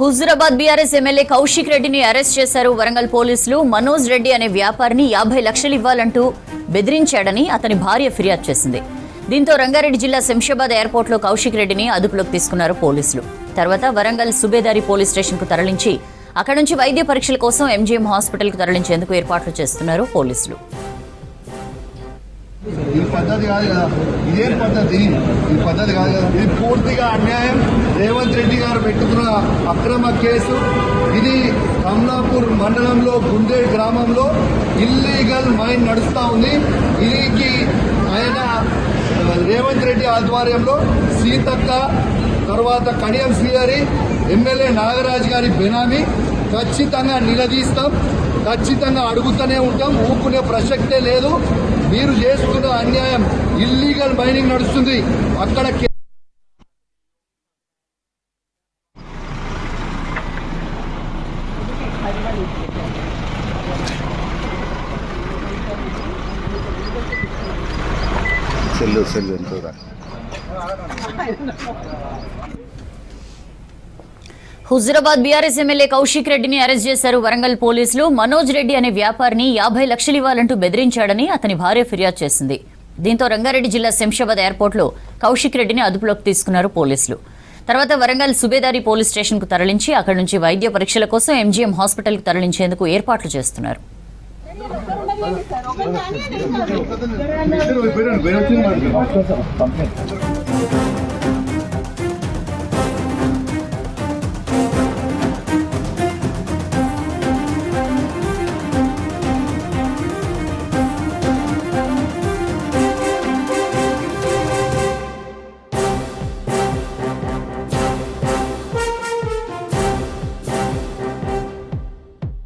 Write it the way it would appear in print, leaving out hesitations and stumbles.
Huzurabad BRS MLA Kaushik రెడ్డిని arrest చేశారు వరంగల్ పోలీసులు. మనోజ్ రెడ్డి అనే వ్యాపారిని 50 లక్షలు ఇవ్వాలంటూ బెదిరించాడని అతని భార్య ఫిర్యాదు చేసింది. దీంతో రంగారెడ్డి జిల్లా శంషాబాద్ ఎయిర్పోర్ట్లో కౌశిక్ రెడ్డిని అదుపులోకి తీసుకున్నారు పోలీసులు. తర్వాత వరంగల్ సుబేదారి పోలీస్ స్టేషన్కు తరలించి అక్కడి నుంచి వైద్య పరీక్షల కోసం ఎంజీఎం హాస్పిటల్కు తరలించేందుకు ఏర్పాట్లు చేస్తున్నారు పోలీసులు. ఈ పద్ధతి కాదు కదా, ఇదేం పద్ధతి? ఈ పద్ధతి కాదు కదా, ఇది పూర్తిగా అన్యాయం. రేవంత్ రెడ్డి గారు పెట్టుకున్న అక్రమ కేసు ఇది. కమలాపూర్ మండలంలో గుండేడ్ గ్రామంలో ఇల్లీగల్ మైన్ నడుస్తూ ఉంది. దీనికి ఆయన రేవంత్ రెడ్డి ఆధ్వర్యంలో సీతక్క, తర్వాత కడియం శ్రీహరి, ఎమ్మెల్యే నాగరాజ్ గారి బెనామీ ఖచ్చితంగా నిలదీస్తాం, ఖచ్చితంగా అడుగుతూనే ఉంటాం. ఊపుకునే ప్రసక్తే లేదు. మీరు చేస్తున్న అన్యాయం, ఇల్లీగల్ మైనింగ్ నడుస్తుంది అక్కడ. హుజూరాబాద్ బీఆర్ఎస్ ఎమ్మెల్యే కౌశిక్ రెడ్డిని అరెస్ట్ చేశారు వరంగల్ పోలీసులు. మనోజ్ రెడ్డి అనే వ్యాపారిని 50 లక్షలు ఇవ్వాలంటూ బెదిరించాడని అతని భార్య ఫిర్యాదు చేసింది. దీంతో రంగారెడ్డి జిల్లా శంషాబాద్ ఎయిర్పోర్ట్లో కౌశిక్ రెడ్డిని అదుపులోకి తీసుకున్నారు పోలీసులు. తర్వాత వరంగల్ సుబేదారి పోలీస్ స్టేషన్కు తరలించి అక్కడి నుంచి వైద్య పరీక్షల కోసం ఎంజీఎం హాస్పిటల్కు తరలించేందుకు ఏర్పాట్లు చేస్తున్నారు. మీరు